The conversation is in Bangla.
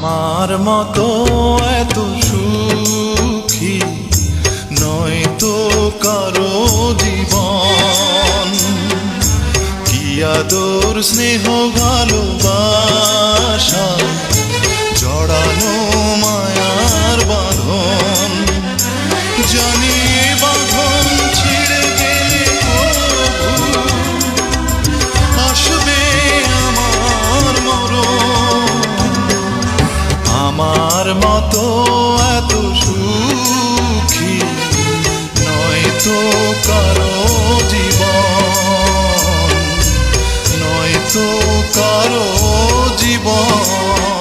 আমার মতো এত সুখী নয়তো কারো জীবন। কি আদর স্নেহ ভালোবাসা জড়ানো মায়ার বাঁধন। জানি বাঁধন ছিঁড়ে গেলে আসবে আমার মরণ। আমার মতো এত সুখী নয়তো কারো জীবন, নয়তো কারো জীবন।